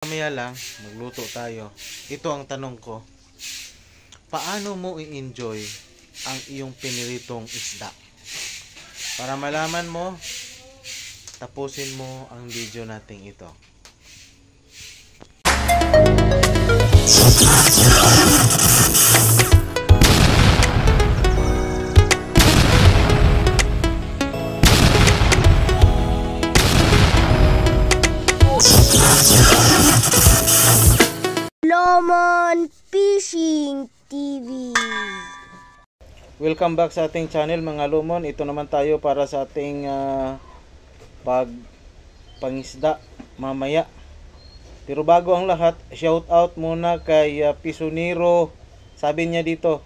Mamaya lang, magluto tayo. Ito ang tanong ko. Paano mo i-enjoy ang iyong piniritong isda? Para malaman mo, tapusin mo ang video nating ito. Lomon Fishing TV. Welcome back sa ating channel mga lumon. Ito naman tayo para sa ating pangisda mamaya. Pero bago ang lahat, shout out muna kay Pisonero. Sabi niya dito,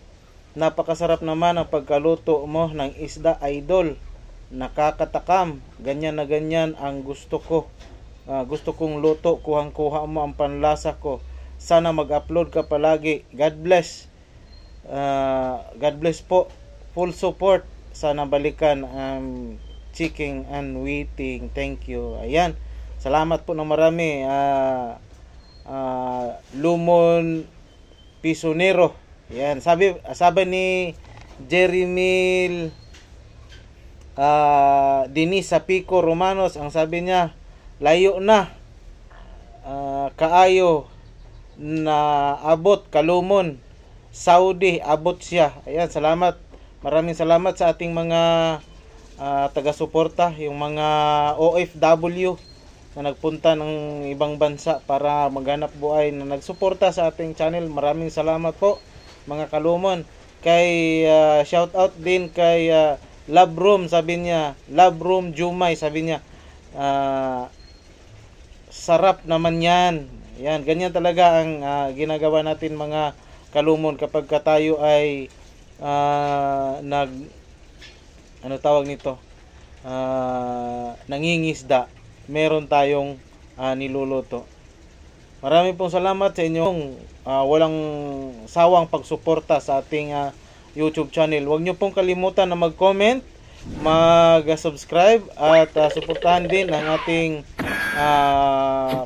napakasarap naman ang pagkaluto mo ng isda, idol. Nakakatakam. Ganyan na ganyan ang gusto ko. Gusto kong luto, kuhang-kuha mo ang panlasa ko. Sana mag-upload ka palagi. God bless. God bless po. Full support. Sana balikan ang checking and waiting. Thank you. Ayan. Salamat po ng marami. Lumon Pisonero. Ayan. Sabi ni Jeremy Denise Sapico Romanos, ang sabi niya, layo na. Kaayo na abot Kalumon Saudi, abot siya. Ayan, salamat, maraming salamat sa ating mga taga-suporta, yung mga OFW na nagpunta ng ibang bansa para maghanap buhay, na nagsuporta sa ating channel. Maraming salamat po mga Kalumon. Kay shout out din kay Love Room, sabi niya, Love Room Jumay, sabi niya, sarap naman yan. Yan, ganyan talaga ang ginagawa natin mga Kalumon kapag tayo ay nangingisda, meron tayong niluluto. Maraming pong salamat sa inyong walang sawang pagsuporta sa ating YouTube channel. Huwag niyo pong kalimutan na mag-comment, mag-subscribe at suportahan din ang ating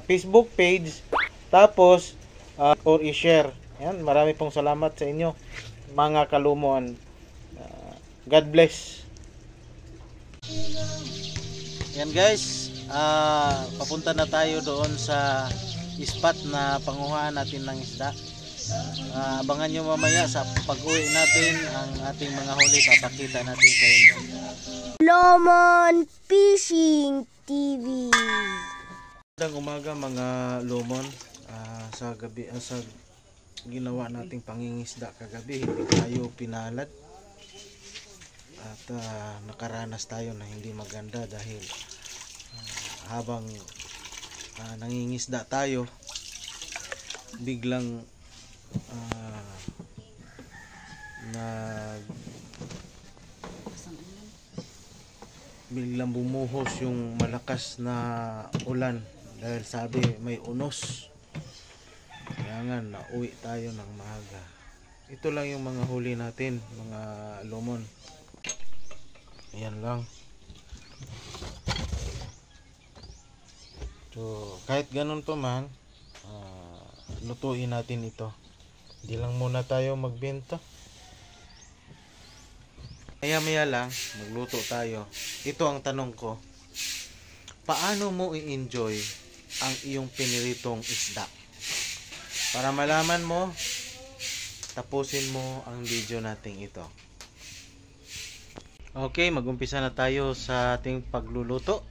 Facebook page, tapos or i-share. Yan, marami pong salamat sa inyo mga Kalumon. God bless. Yan guys, papunta na tayo doon sa spot na panguhaan natin ng isda. Abangan nyo mamaya sa pag-uwi natin ang ating mga huli, papakita natin sa inyo. Lomon Fishing TV. Magandang umaga mga lumon. Sa gabi, sa ginawa nating pangingisda kagabi, hindi tayo pinalad at nakaranas tayo na hindi maganda dahil habang nangingisda tayo, biglang biglang bumuhos yung malakas na ulan dahil sabi may unos. Kailangan nauwi tayo ng maaga. Ito lang yung mga huli natin mga lumon. Ayan lang. So kahit ganun pa man, lutuin natin ito. Hindi lang muna tayo magbenta. Maya lang, magluto tayo. Ito ang tanong ko. Paano mo i-enjoy ang iyong piniritong isda? Para malaman mo, tapusin mo ang video nating ito. Okay, mag-umpisa na tayo sa ating pagluluto.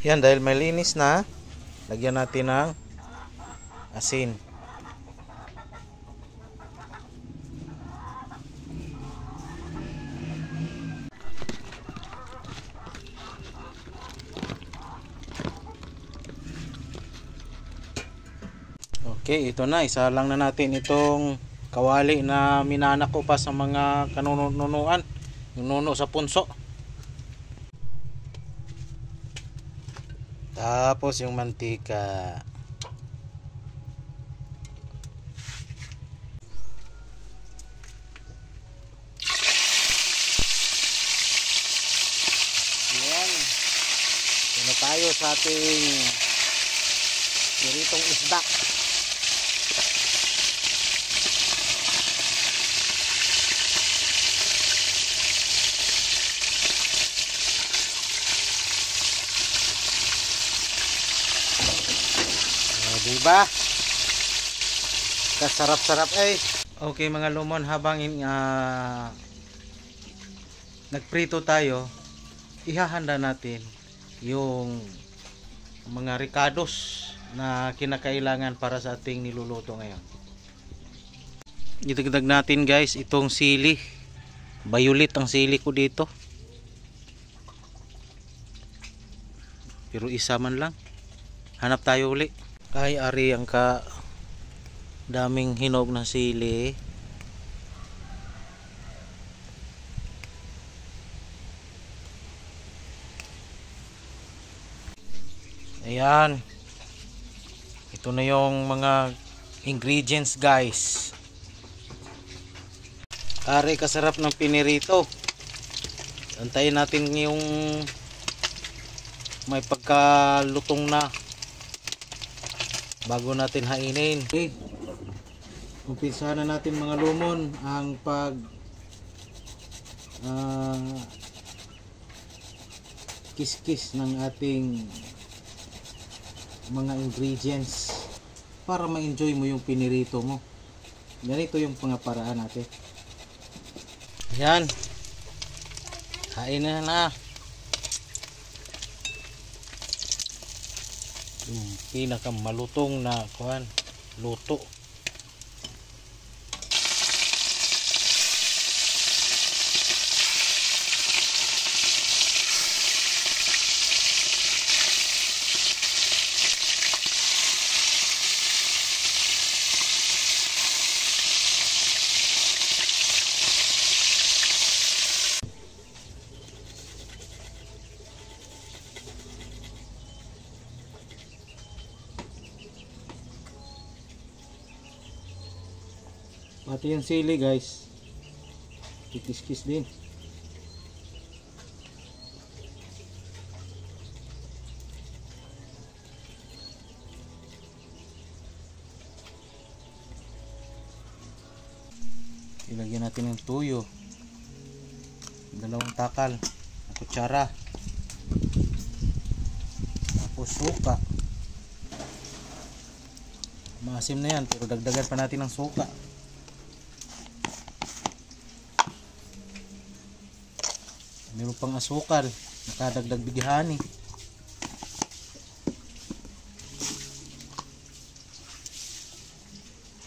Yan, dahil malinis na, lagyan natin ng asin. Okay, ito na. Isa lang na natin itong kawali na minanak ko pa sa mga kanununuan. Yung nuno sa punso. Tapos yung mantika. Ayan. Ito na tayo sa ating piritong isda. Diba? Kasarap-sarap eh. Okay mga lumon, habang nagprito tayo, ihahanda natin yung mga ricados na kinakailangan para sa ating niluluto ngayon. Idagdag natin guys itong sili. Violet ang sili ko dito. Pero isa man lang. Hanap tayo uli. Ay, ari ang daming hinog na sili. Ayan. Ito na yung mga ingredients guys. Ari kasarap ng pinirito. Antayin natin yung may pagkalutong na bago natin hainin. Okay. Umpisahan na natin mga lumon ang kiskis ng ating mga ingredients para ma-enjoy mo yung pinirito mo. Ganito yung pangaparaan natin. Yan. Hain na. Yung pinakamalutong na luto. Pati yung sili guys, kikis-kis din. Ilagyan natin yung tuyo, 2 takal na kutsara, tapos suka. Maasim na yan pero dagdagan pa natin ng suka. Meron pang asukal, nakadagdag bigihani.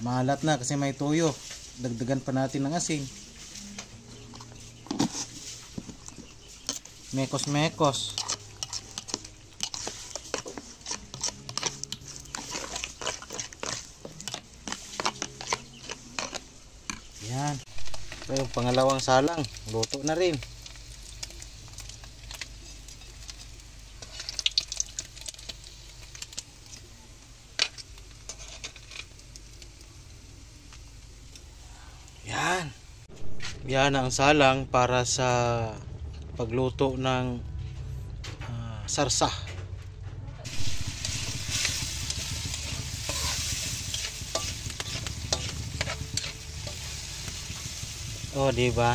Maalat na kasi may tuyo. Dagdagan pa natin ng asin. Mekos-mekos. Yan. So, yung pangalawang salang, luto na rin. Yan ang salang para sa pagluto ng sarsa. Oh, di ba?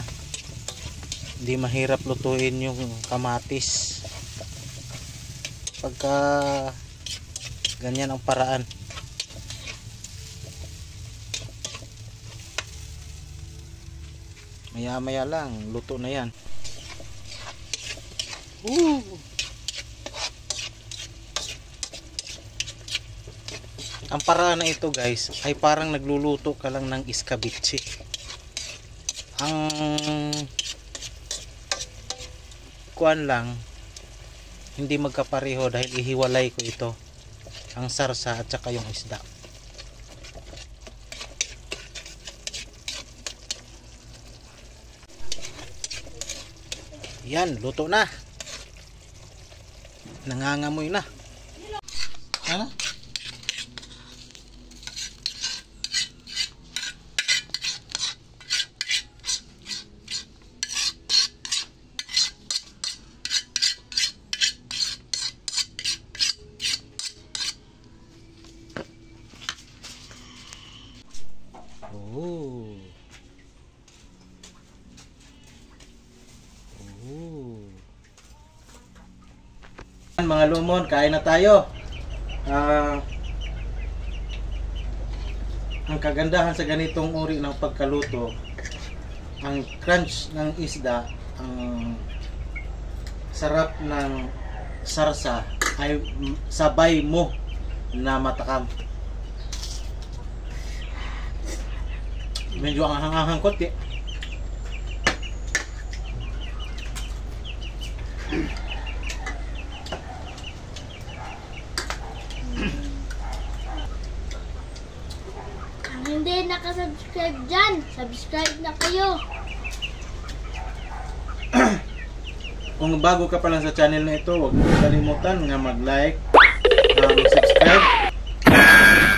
Hindi mahirap lutuin yung kamatis. Pagka ganyan ang paraan. Maya-maya lang, luto na yan. Ang paraan na ito guys ay parang nagluluto ka lang ng iskabitsi. Ang kuan lang hindi magkapareho dahil ihiwalay ko ito, ang sarsa at saka yung isda. Yan, luto na. Nangangamoy na. Ano? Oh. Mga lumon, kain na tayo. Ang kagandahan sa ganitong uri ng pagkaluto, ang crunch ng isda, ang sarap ng sarsa ay sabay mo na matakam. Medyo ang hanghang konti. Ang hindi nakasubscribe dyan, subscribe na kayo. Kung bago ka pa lang sa channel na ito, huwag mo kalimutan nga mag-like, mag-subscribe,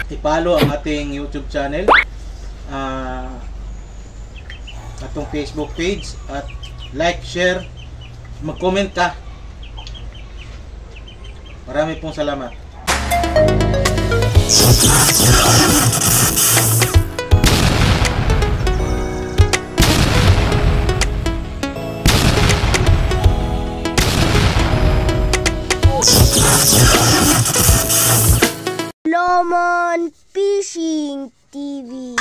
i-follow ang ating YouTube channel, atong Facebook page, at like, share, mag-comment ka. Marami pong salamat. Lomon Fishing TV.